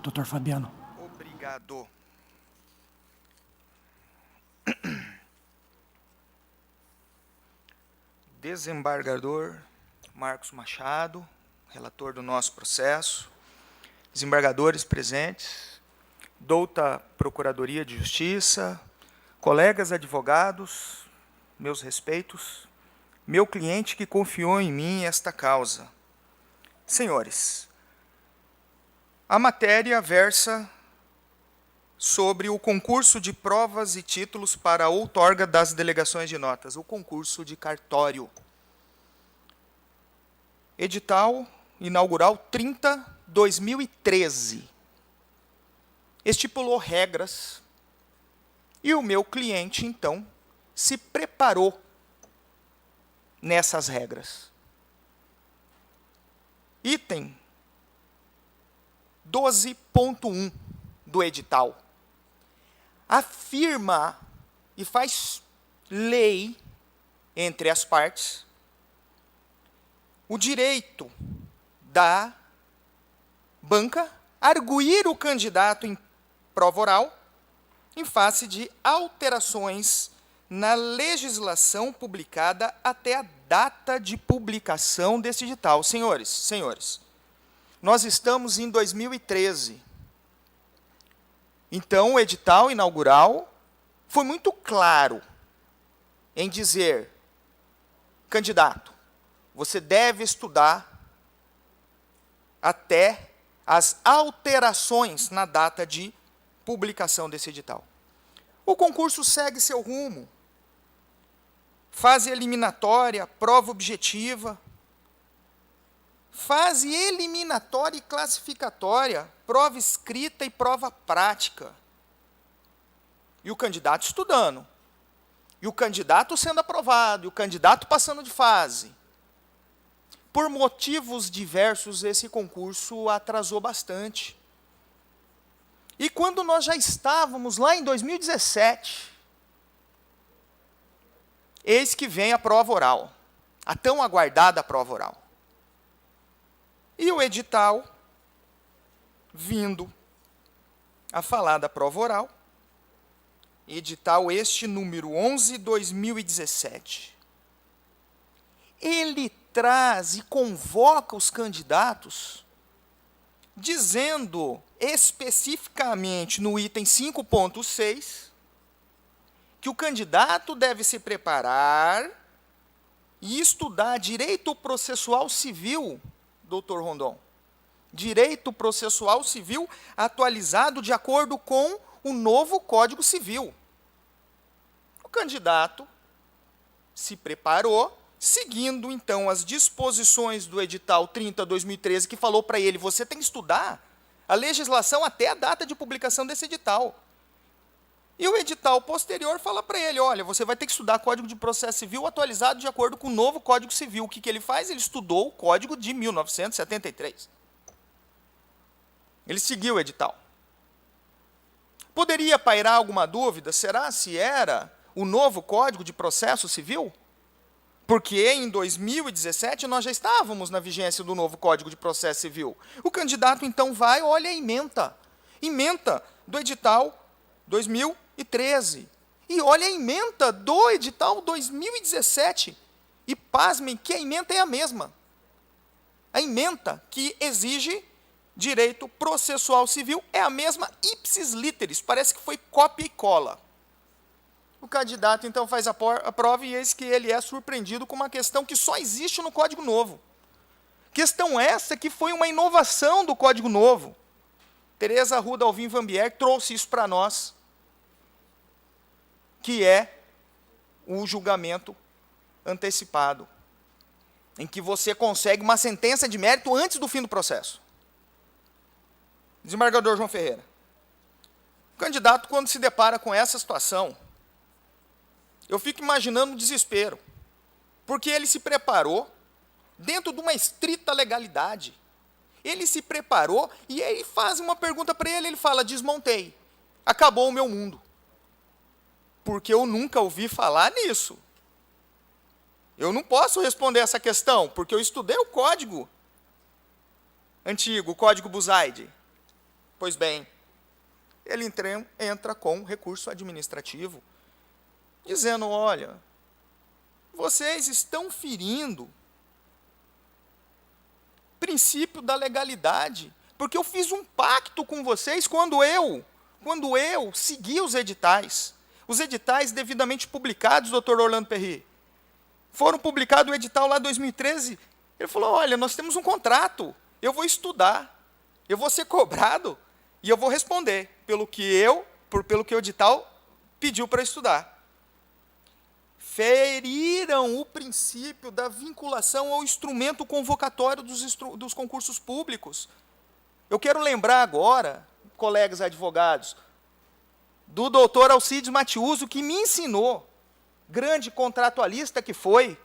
Dr. Fabiano. Obrigado. Desembargador Marcos Machado, relator do nosso processo, desembargadores presentes, douta Procuradoria de Justiça, colegas advogados, meus respeitos, meu cliente que confiou em mim esta causa. Senhores, a matéria versa sobre o concurso de provas e títulos para a outorga das delegações de notas, o concurso de cartório. Edital inaugural 30/2013. Estipulou regras e o meu cliente, então, se preparou nessas regras. Item 12.1 do edital afirma e faz lei entre as partes o direito da banca arguir o candidato em prova oral em face de alterações na legislação publicada até a data de publicação desse edital. Senhores, nós estamos em 2013. Então, o edital inaugural foi muito claro em dizer, candidato, você deve estudar até as alterações na data de publicação desse edital. O concurso segue seu rumo. Fase eliminatória, prova objetiva, fase eliminatória e classificatória, prova escrita e prova prática. E o candidato estudando. E o candidato sendo aprovado, e o candidato passando de fase. Por motivos diversos, esse concurso atrasou bastante. E quando nós já estávamos lá em 2017, eis que vem a prova oral, a tão aguardada prova oral. E o edital, vindo a falar da prova oral, edital este número 11/2017, ele traz e convoca os candidatos, dizendo especificamente no item 5.6, que o candidato deve se preparar e estudar direito processual civil, doutor Rondon, direito processual civil atualizado de acordo com o novo Código Civil. O candidato se preparou, seguindo, então, as disposições do edital 30/2013, que falou para ele, você tem que estudar a legislação até a data de publicação desse edital. E o edital posterior fala para ele, olha, você vai ter que estudar Código de Processo Civil atualizado de acordo com o novo Código Civil. O que ele faz? Ele estudou o Código de 1973. Ele seguiu o edital. Poderia pairar alguma dúvida? Será se era o novo Código de Processo Civil? Porque em 2017 nós já estávamos na vigência do novo Código de Processo Civil. O candidato, então, vai, olha a ementa do edital 2013. E olha a ementa do edital 2017. E pasmem que a ementa é a mesma. A ementa que exige direito processual civil é a mesma ipsis literis. Parece que foi cópia e cola. O candidato, então, faz a prova e eis que ele é surpreendido com uma questão que só existe no Código Novo. Questão essa que foi uma inovação do Código Novo. Teresa Arruda Alvim Vanbier trouxe isso para nós, que é o julgamento antecipado, em que você consegue uma sentença de mérito antes do fim do processo. Desembargador João Ferreira. O candidato, quando se depara com essa situação, eu fico imaginando o desespero, porque ele se preparou dentro de uma estrita legalidade. Ele se preparou e aí faz uma pergunta para ele, ele fala, desmontei, acabou o meu mundo. Porque eu nunca ouvi falar nisso. Eu não posso responder essa questão, porque eu estudei o código antigo, o Código Buzaide. Pois bem, ele entra com recurso administrativo, dizendo, olha, vocês estão ferindo o princípio da legalidade, porque eu fiz um pacto com vocês quando eu segui os editais. Os editais devidamente publicados, doutor Orlando Perry, foram publicados o edital lá em 2013. Ele falou, olha, nós temos um contrato, eu vou estudar, eu vou ser cobrado e eu vou responder pelo que o edital pediu para estudar. Feriram o princípio da vinculação ao instrumento convocatório dos concursos públicos. Eu quero lembrar agora, colegas advogados, do doutor Alcides Matiuso, que me ensinou, grande contratualista que foi.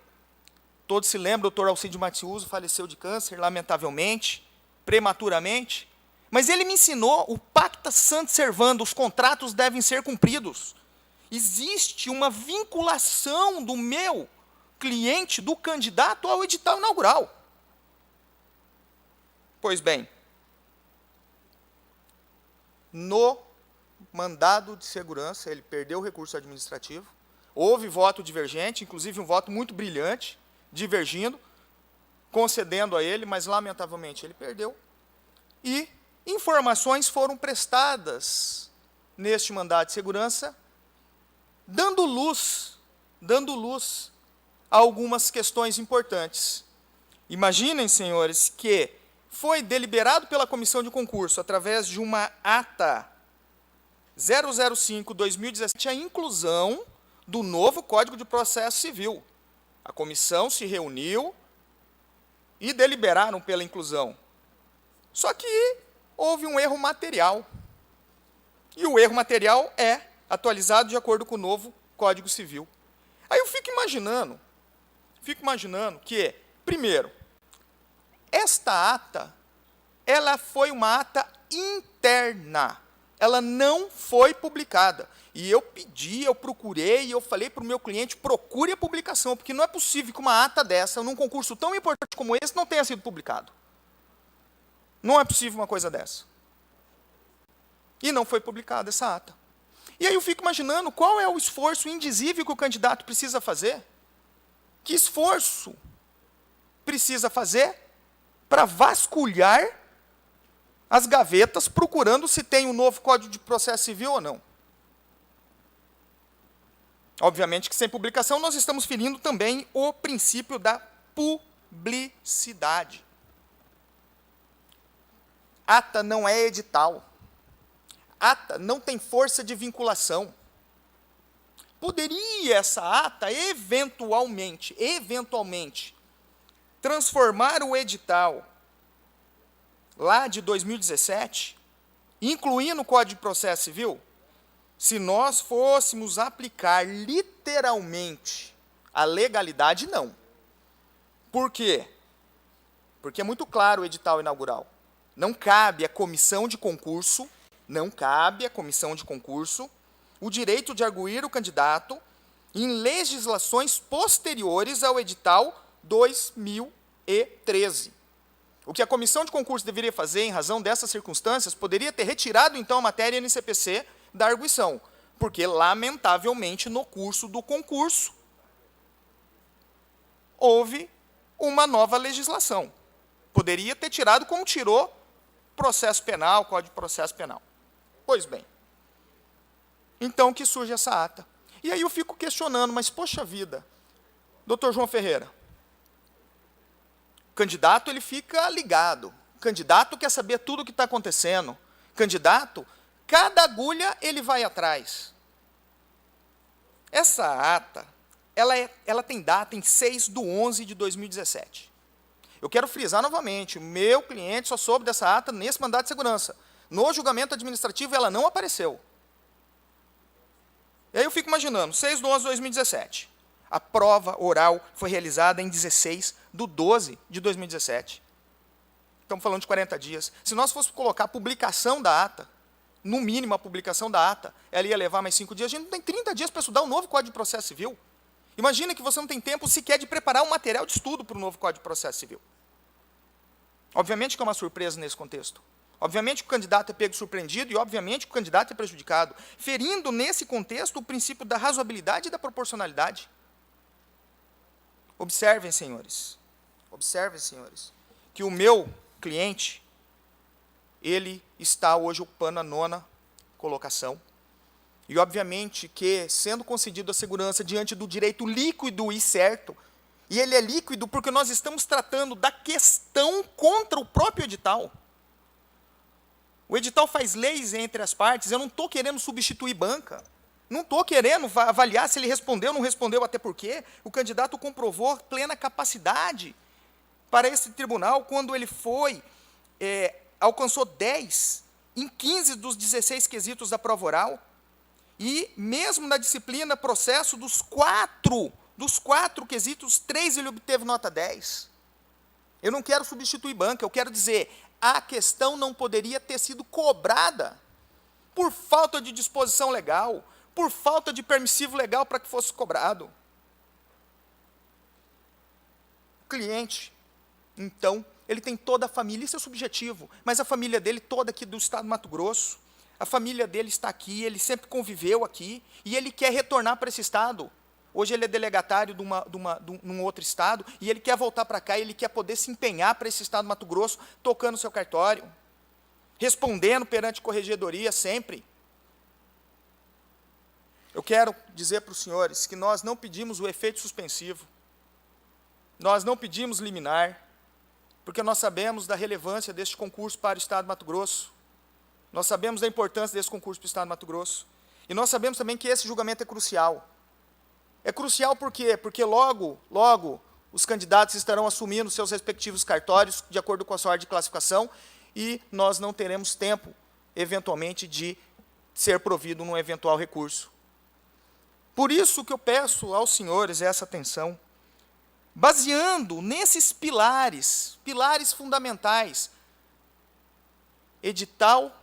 Todos se lembram, o doutor Alcides Matiuso faleceu de câncer, lamentavelmente, prematuramente. Mas ele me ensinou o pacta sunt servanda, os contratos devem ser cumpridos. Existe uma vinculação do meu cliente, do candidato, ao edital inaugural. Pois bem, no mandado de segurança, ele perdeu o recurso administrativo, houve voto divergente, inclusive um voto muito brilhante, divergindo, concedendo a ele, mas lamentavelmente ele perdeu, e informações foram prestadas neste mandado de segurança, dando luz a algumas questões importantes. Imaginem, senhores, que foi deliberado pela comissão de concurso, através de uma ata 005/2017, a inclusão do novo Código de Processo Civil. A comissão se reuniu e deliberaram pela inclusão. Só que houve um erro material. E o erro material é atualizado de acordo com o novo Código Civil. Aí eu fico imaginando que, primeiro, esta ata, ela foi uma ata interna, ela não foi publicada. E eu pedi, eu procurei, eu falei para o meu cliente, procure a publicação, porque não é possível que uma ata dessa, num concurso tão importante como esse, não tenha sido publicado. Não é possível uma coisa dessa. E não foi publicada essa ata. E aí eu fico imaginando qual é o esforço indizível que o candidato precisa fazer. Que esforço precisa fazer para vasculhar as gavetas procurando se tem um novo Código de Processo Civil ou não. Obviamente que sem publicação nós estamos ferindo também o princípio da publicidade. Ata não é edital. Ata não tem força de vinculação. Poderia essa ata, eventualmente, transformar o edital lá de 2017, incluindo o Código de Processo Civil, se nós fôssemos aplicar literalmente a legalidade, não. Por quê? Porque é muito claro o edital inaugural. Não cabe à comissão de concurso, o direito de arguir o candidato em legislações posteriores ao edital 2013. O que a comissão de concurso deveria fazer, em razão dessas circunstâncias, poderia ter retirado, então, a matéria NCPC da arguição, porque, lamentavelmente, no curso do concurso, houve uma nova legislação. Poderia ter tirado como tirou processo penal, Código de Processo Penal. Pois bem, então que surge essa ata. E aí eu fico questionando, mas poxa vida, doutor João Ferreira, o candidato ele fica ligado, o candidato quer saber tudo o que está acontecendo, candidato, cada agulha ele vai atrás. Essa ata, ela tem data em 6/11/2017. Eu quero frisar novamente, o meu cliente só soube dessa ata nesse mandado de segurança. No julgamento administrativo, ela não apareceu. E aí eu fico imaginando, 6/11/2017. A prova oral foi realizada em 16/12/2017. Estamos falando de 40 dias. Se nós fôssemos colocar a publicação da ata, no mínimo a publicação da ata, ela ia levar mais 5 dias. A gente não tem 30 dias para estudar o novo Código de Processo Civil. Imagina que você não tem tempo sequer de preparar um material de estudo para o novo Código de Processo Civil. Obviamente que é uma surpresa nesse contexto. Obviamente que o candidato é pego surpreendido e, obviamente, que o candidato é prejudicado, ferindo, nesse contexto, o princípio da razoabilidade e da proporcionalidade. Observem, senhores, que o meu cliente, ele está hoje ocupando a 9ª colocação. E, obviamente, que, sendo concedido a segurança diante do direito líquido e certo, e ele é líquido porque nós estamos tratando da questão contra o próprio edital. O edital faz leis entre as partes, eu não estou querendo substituir banca, não estou querendo avaliar se ele respondeu ou não respondeu, até porque o candidato comprovou plena capacidade para esse tribunal quando ele alcançou 10 em 15 dos 16 quesitos da prova oral, e mesmo na disciplina processo dos quatro quesitos, 3 ele obteve nota 10. Eu não quero substituir banca, eu quero dizer, a questão não poderia ter sido cobrada por falta de disposição legal, por falta de permissivo legal para que fosse cobrado. O cliente, então, ele tem toda a família, isso é subjetivo, mas a família dele toda aqui do estado do Mato Grosso, a família dele está aqui, ele sempre conviveu aqui, e ele quer retornar para esse estado. Hoje ele é delegatário de um outro estado, e ele quer voltar para cá, e ele quer poder se empenhar para esse estado do Mato Grosso, tocando o seu cartório, respondendo perante corregedoria sempre. Eu quero dizer para os senhores que nós não pedimos o efeito suspensivo, nós não pedimos liminar, porque nós sabemos da relevância deste concurso para o estado do Mato Grosso, nós sabemos da importância desse concurso para o estado do Mato Grosso, e nós sabemos também que esse julgamento é crucial. É crucial por quê? Porque logo os candidatos estarão assumindo seus respectivos cartórios de acordo com a sua ordem de classificação e nós não teremos tempo, eventualmente, de ser provido num eventual recurso. Por isso que eu peço aos senhores essa atenção, baseando nesses pilares fundamentais. Edital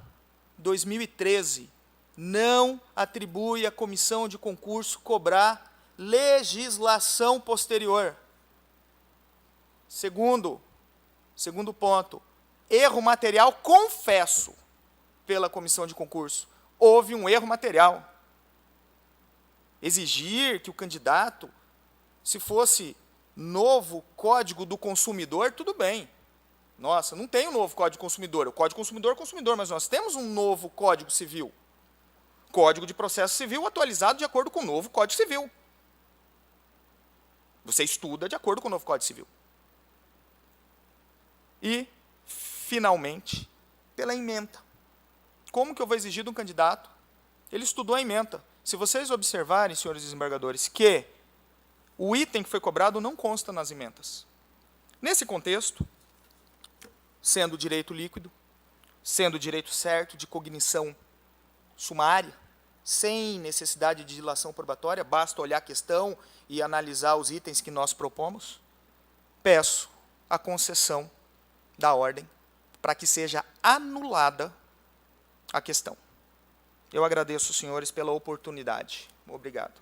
2013 não atribui à comissão de concurso cobrar legislação posterior. Segundo ponto, erro material confesso pela comissão de concurso. Houve um erro material. Exigir que o candidato, se fosse novo Código do Consumidor, tudo bem. Nossa, não tem um novo Código do Consumidor. O Código Consumidor é consumidor, mas nós temos um novo Código Civil. Código de Processo Civil atualizado de acordo com o novo Código Civil. Você estuda de acordo com o novo Código Civil. E, finalmente, pela ementa. Como que eu vou exigir de um candidato? Ele estudou a ementa. Se vocês observarem, senhores desembargadores, que o item que foi cobrado não consta nas ementas. Nesse contexto, sendo direito líquido, sendo direito certo de cognição sumária, sem necessidade de dilação probatória, basta olhar a questão e analisar os itens que nós propomos, peço a concessão da ordem para que seja anulada a questão. Eu agradeço, senhores, pela oportunidade. Obrigado.